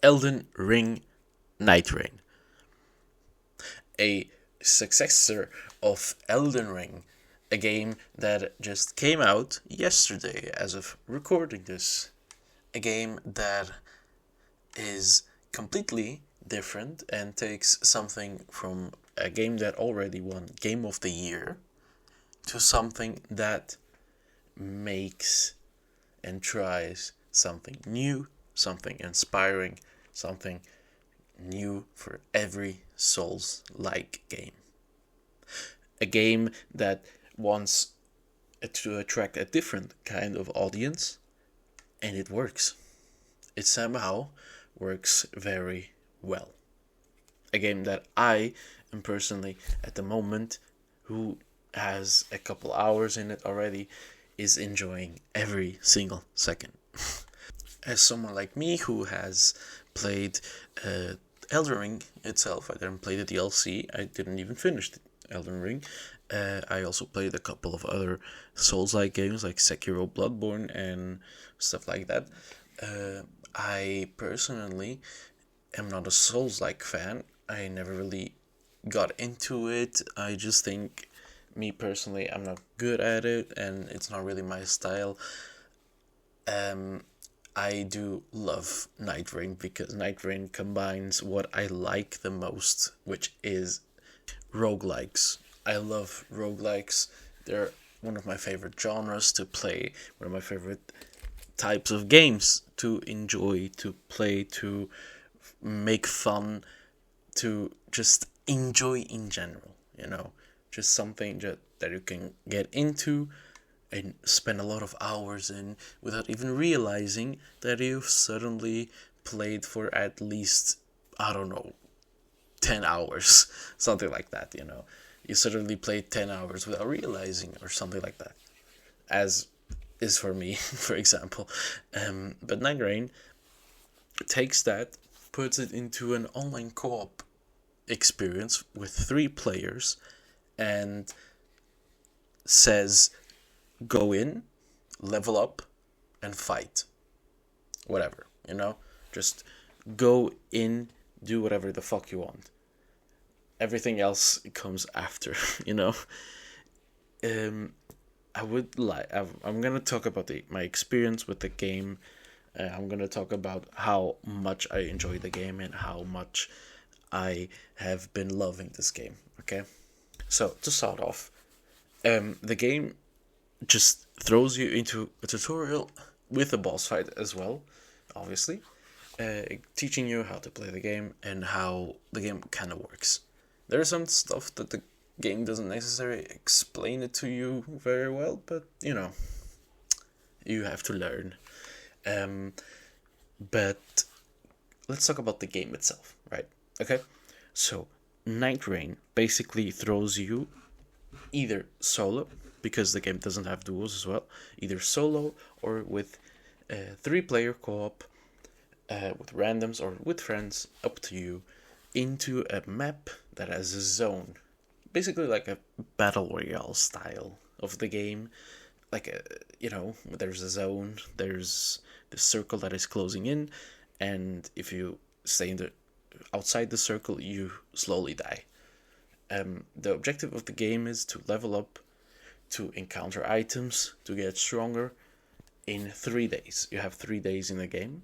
Elden Ring NIGHTREIGN, a successor of Elden Ring, a game that just came out yesterday as of recording this. A game that is completely different and takes something from a game that already won Game of the Year to something that makes and tries something new, something inspiring, something new for every Souls-like game. A game that wants to attract a different kind of audience, and it works. It somehow works very well. A game that I am personally, at the moment, who has a couple hours in it already, is enjoying every single second. As someone like me who has played Elden Ring itself, I didn't play the DLC, I didn't even finish Elden Ring. I also played a couple of other Souls-like games like Sekiro, Bloodborne, and stuff like that. I personally am not a Souls-like fan. I never really got into it. I just think, me personally, I'm not good at it, and it's not really my style. I do love NIGHTREIGN because NIGHTREIGN combines what I like the most, which is roguelikes. I love roguelikes. They're one of my favorite genres to play, one of my favorite types of games to enjoy, to play, to make fun, to just enjoy in general, just something that you can get into and spend a lot of hours in without even realizing that you've suddenly played for at least, 10 hours, something like that, You suddenly played 10 hours without realizing, or something like that, as is for me, for example. But NIGHTREIGN takes that, puts it into an online co-op experience with 3 players, and says, go in, level up, and fight. Whatever, Just go in, do whatever the fuck you want. Everything else comes after, I'm gonna talk about my experience with the game. I'm gonna talk about how much I enjoy the game and how much I have been loving this game. Okay, so to start off, the game just throws you into a tutorial with a boss fight as well, obviously, teaching you how to play the game and how the game kind of works. There's some stuff that the game doesn't necessarily explain it to you very well, but you have to learn. But let's talk about the game itself, right? Okay, so NIGHTREIGN basically throws you either solo, because the game doesn't have duos as well, either solo or with 3-player co-op, with randoms or with friends, up to you, into a map that has a zone, basically like a battle royale style of the game. Like there's a zone, there's the circle that is closing in, and if you stay outside the circle, you slowly die. The objective of the game is to level up, to encounter items, to get stronger in 3 days. You have 3 days in the game.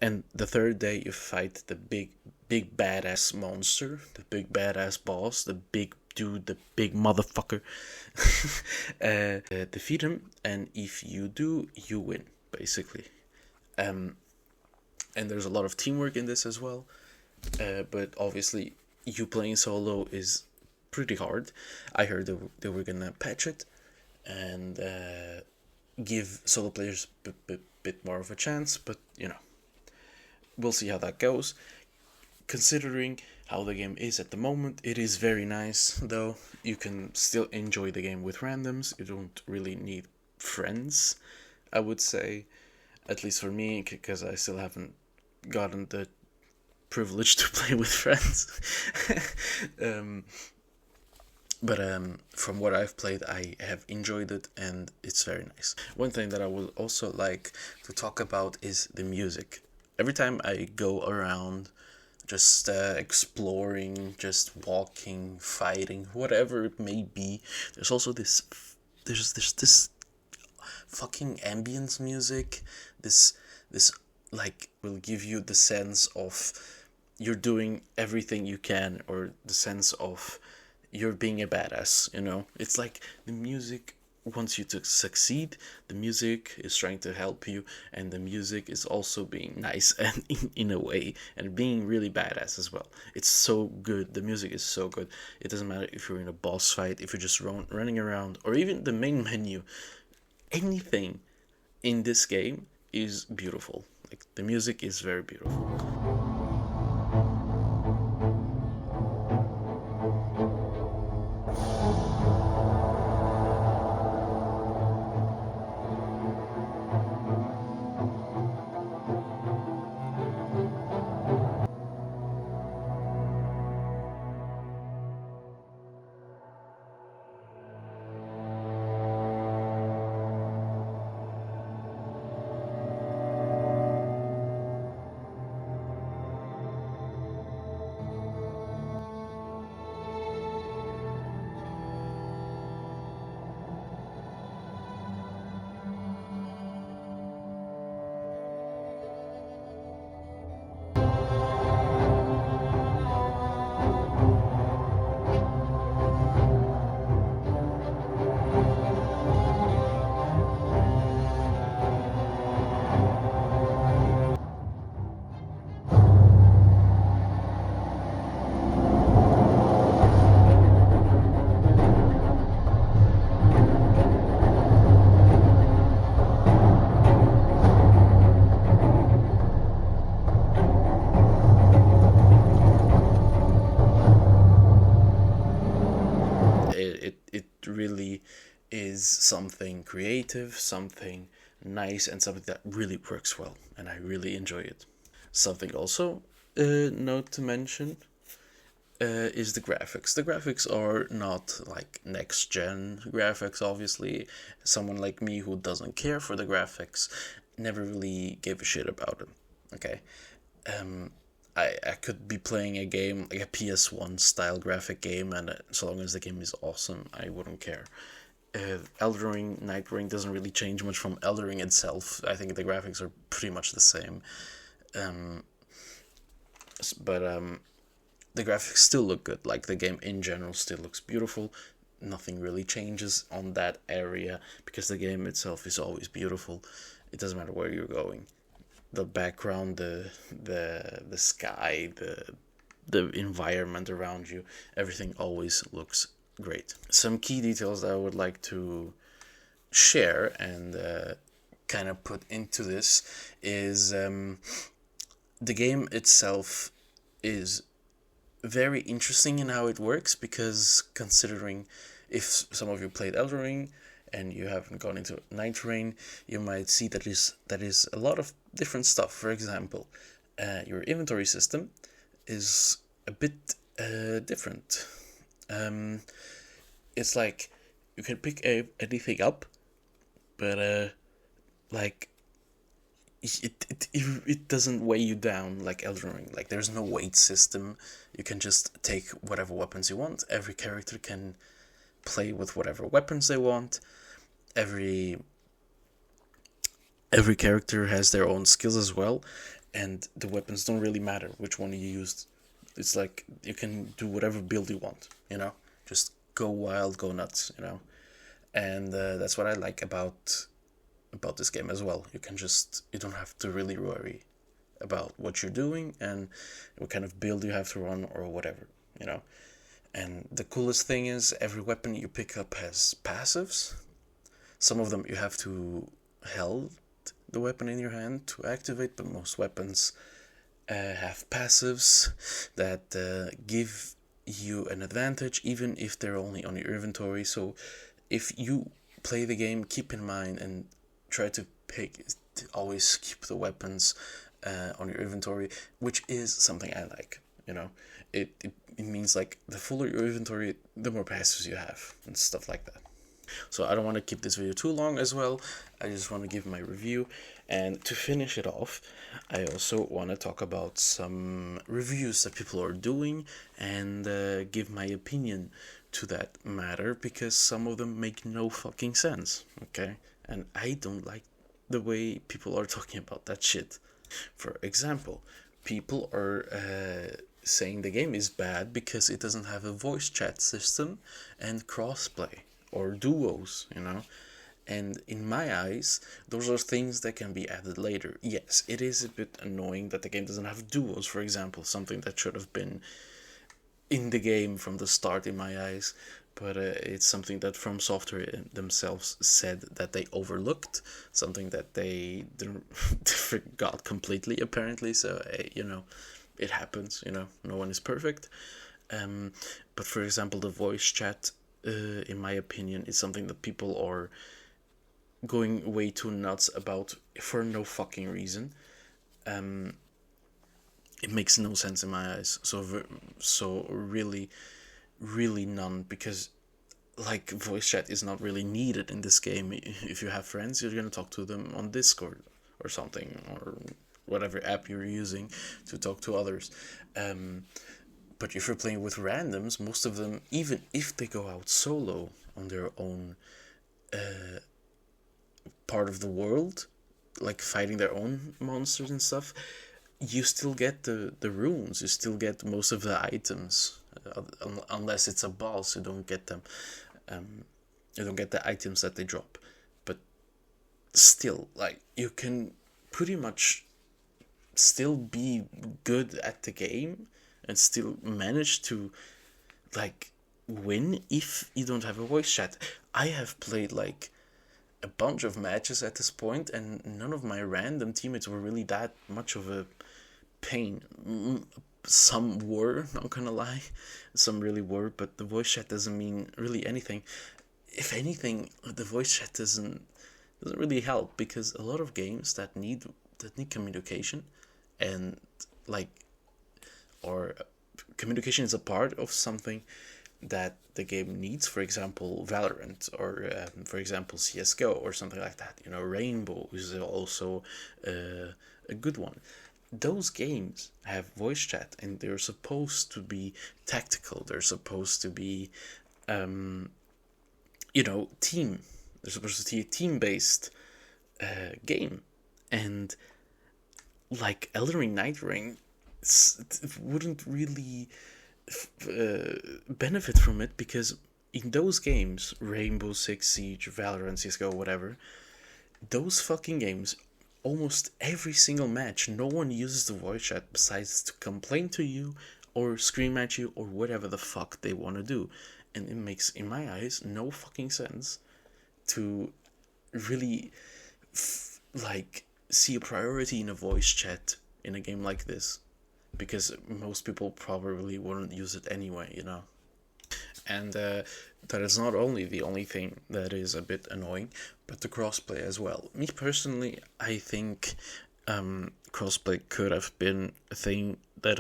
And the third day you fight the big badass monster, the big badass boss, the big dude, the big motherfucker. Defeat him, and if you do, you win, basically. And there's a lot of teamwork in this as well. But obviously, you playing solo is pretty hard. I heard they were gonna patch it and give solo players a bit more of a chance, but we'll see how that goes. Considering how the game is at the moment, it is very nice, though. You can still enjoy the game with randoms. You don't really need friends, I would say, at least for me, because I still haven't gotten the privilege to play with friends. But from what I've played, I have enjoyed it, and it's very nice. One thing that I would also like to talk about is the music. Every time I go around, just exploring, just walking, fighting, whatever it may be, there's also there's this fucking ambience music. This like will give you the sense of you're doing everything you can, or the sense of you're being a badass, you know? It's like the music wants you to succeed, the music is trying to help you, and the music is also being nice and in a way, and being really badass as well. It's so good. The music is so good. It doesn't matter if you're in a boss fight, if you're just running around, or even the main menu. Anything in this game is beautiful. Like, the music is very beautiful. It really is something creative, something nice, and something that really works well, and I really enjoy it. Something also note to mention is the graphics. The graphics are not like next gen graphics, obviously. Someone like me who doesn't care for the graphics never really gave a shit about them. Okay. I could be playing a game like a PS1 style graphic game, and so long as the game is awesome, I wouldn't care. Elden Ring, NIGHTREIGN doesn't really change much from Elden Ring itself. I think the graphics are pretty much the same. But the graphics still look good. Like, the game in general still looks beautiful. Nothing really changes on that area because the game itself is always beautiful. It doesn't matter where you're going. The background, the sky, the environment around you, everything always looks great. Some key details that I would like to share and kind of put into this is the game itself is very interesting in how it works, because considering if some of you played Elden Ring and you haven't gone into NIGHTREIGN, you might see that is a lot of different stuff. For example, your inventory system is a bit different. It's like you can pick anything up, but like it doesn't weigh you down like Elden Ring. Like, there's no weight system. You can just take whatever weapons you want. Every character can play with whatever weapons they want. Every character has their own skills as well, and the weapons don't really matter which one you used. It's like you can do whatever build you want, you know? Just go wild, go nuts, you know? And that's what I like about this game as well. You don't have to really worry about what you're doing and what kind of build you have to run or whatever, you know? And the coolest thing is every weapon you pick up has passives. Some of them you have to hold the weapon in your hand to activate, but most weapons have passives that give you an advantage, even if they're only on your inventory. So if you play the game, keep in mind and try to always keep the weapons on your inventory, which is something I like. you know. It means like the fuller your inventory, the more passes you have and stuff like that. So I don't want to keep this video too long as well. I just want to give my review. And to finish it off, I also want to talk about some reviews that people are doing and give my opinion to that matter, because some of them make no fucking sense, okay? And I don't like the way people are talking about that shit. For example, people are saying the game is bad because it doesn't have a voice chat system and crossplay or duos, you know. And in my eyes, those are things that can be added later. Yes, it is a bit annoying that the game doesn't have duos, for example, something that should have been in the game from the start in my eyes. But it's something that From Software themselves said that they overlooked, something that they forgot completely apparently. So you know, it happens. You know, no one is perfect. But for example, the voice chat, in my opinion, is something that people are going way too nuts about for no fucking reason. It makes no sense in my eyes. So really, really none, because like voice chat is not really needed in this game. If you have friends, you're gonna talk to them on Discord or something, or whatever app you're using to talk to others. But if you're playing with randoms, most of them, even if they go out solo on their own part of the world, like fighting their own monsters and stuff, you still get the runes, you still get most of the items, unless it's a boss, you don't get them. You don't get the items that they drop. But still, like, you can pretty much still be good at the game and still manage to, like, win if you don't have a voice chat. I have played, like, a bunch of matches at this point, and none of my random teammates were really that much of a pain. Some were, not gonna lie, some really were, but the voice chat doesn't mean really anything. If anything, the voice chat doesn't really help, because a lot of games that need communication, and like, or communication is a part of something that the game needs. For example, Valorant, or for example, CS:GO, or something like that. You know, Rainbow is also a good one. Those games have voice chat, and they're supposed to be tactical. They're supposed to be, you know, team. They're supposed to be a team-based game, and like Elden Ring, NIGHTREIGN wouldn't really benefit from it, because in those games, Rainbow Six Siege, Valorant, CS:GO, whatever, those fucking games, almost every single match, no one uses the voice chat besides to complain to you or scream at you or whatever the fuck they want to do. And it makes, in my eyes, no fucking sense to really like see a priority in a voice chat in a game like this, because most people probably wouldn't use it anyway, you know. And that is not only the only thing that is a bit annoying, but the crossplay as well. Me personally, I think crossplay could have been a thing that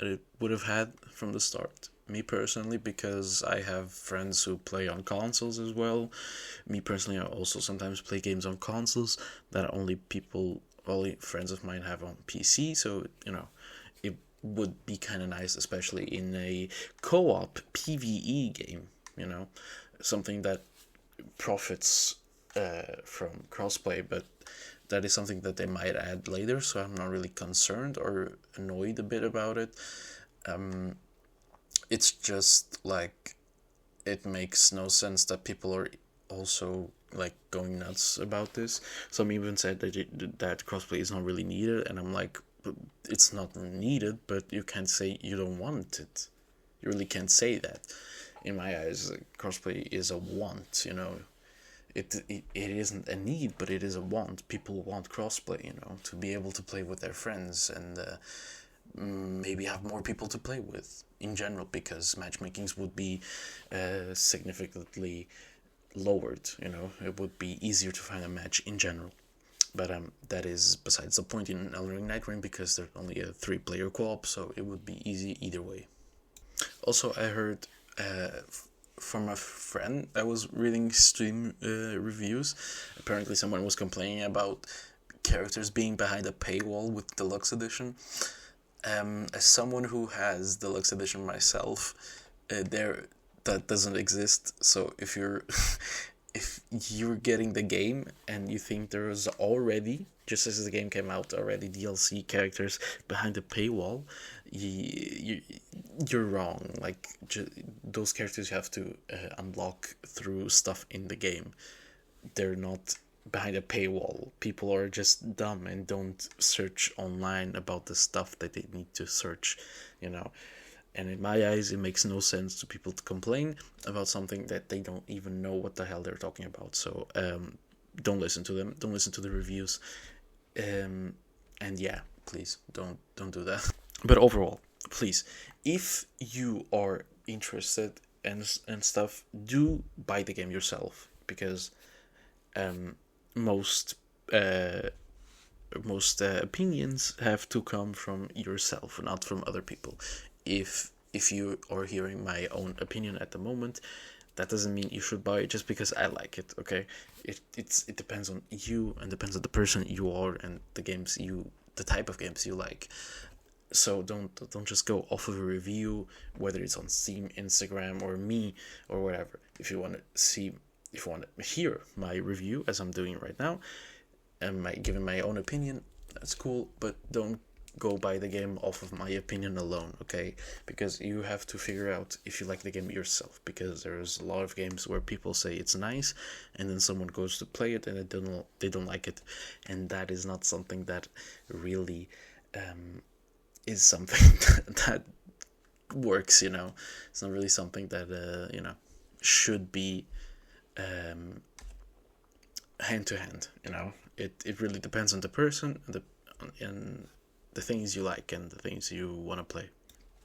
it would have had from the start. Me personally, because I have friends who play on consoles as well. Me personally, I also sometimes play games on consoles that only friends of mine have on PC. So, you know, it would be kind of nice, especially in a co-op PvE game, you know, something that profits from crossplay. But that is something that they might add later, so I'm not really concerned or annoyed a bit about it. It's just like, it makes no sense that people are also like going nuts about this. Some even said that crossplay is not really needed, and I'm like, it's not needed, but you can't say you don't want it. You really can't say that. In my eyes, crossplay is a want, you know. It isn't a need, but it is a want. People want crossplay, you know, to be able to play with their friends, and maybe have more people to play with in general, because matchmakings would be significantly lowered, you know. It would be easier to find a match in general. But that is besides the point in Elden Ring NIGHTREIGN, because there's only a 3-player co-op, so it would be easy either way. Also, I heard from a friend I was reading Steam reviews. Apparently someone was complaining about characters being behind a paywall with Deluxe Edition. As someone who has Deluxe Edition myself, that doesn't exist. So if you're if you're getting the game and you think there is already, just as the game came out, already DLC characters behind the paywall, you're wrong. Like, those characters you have to unlock through stuff in the game. They're not behind a paywall. People are just dumb and don't search online about the stuff that they need to search, you know. And in my eyes, it makes no sense to people to complain about something that they don't even know what the hell they're talking about. So don't listen to them. Don't listen to the reviews. And yeah, please don't do that. But overall, please, if you are interested and stuff, do buy the game yourself, because most opinions have to come from yourself, not from other people. If you are hearing my own opinion at the moment, that doesn't mean you should buy it just because I like it. Okay, it depends on you, and depends on the person you are and the type of games you like. So don't just go off of a review, whether it's on Steam, Instagram, or me, or whatever. If you want to hear my review, as I'm doing right now, and giving my own opinion, that's cool. But don't go buy the game off of my opinion alone, okay? Because you have to figure out if you like the game yourself. Because there's a lot of games where people say it's nice, and then someone goes to play it and they don't like it, and that is not something that really is something that works, you know. It's not really something that should be hand to hand, you know. It really depends on the person and the things you like and the things you want to play.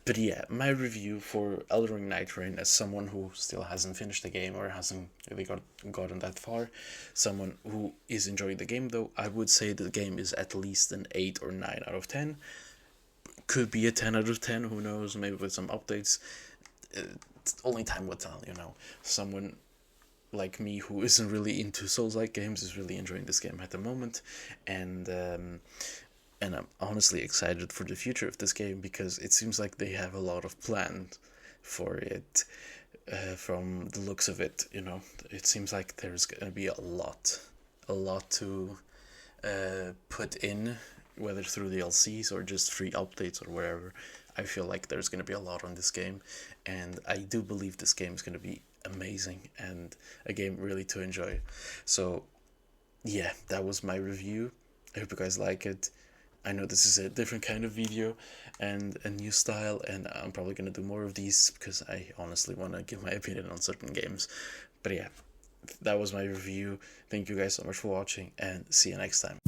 But yeah, my review for Elden Ring NIGHTREIGN, as someone who still hasn't finished the game or hasn't really gotten that far, someone who is enjoying the game though, I would say the game is at least an 8 or 9 out of 10. Could be a 10 out of 10, who knows, maybe with some updates. Only time will tell, you know. Someone like me who isn't really into Souls-like games is really enjoying this game at the moment, and I'm honestly excited for the future of this game, because it seems like they have a lot of planned for it. From the looks of it, you know, it seems like there's gonna be a lot to put in, whether through DLCs or just free updates or whatever. I feel like there's gonna be a lot on this game, and I do believe this game is gonna be amazing and a game really to enjoy. So yeah, that was my review. I hope you guys like it. I know this is a different kind of video and a new style, and I'm probably going to do more of these because I honestly want to give my opinion on certain games. But yeah, that was my review. Thank you guys so much for watching, and see you next time.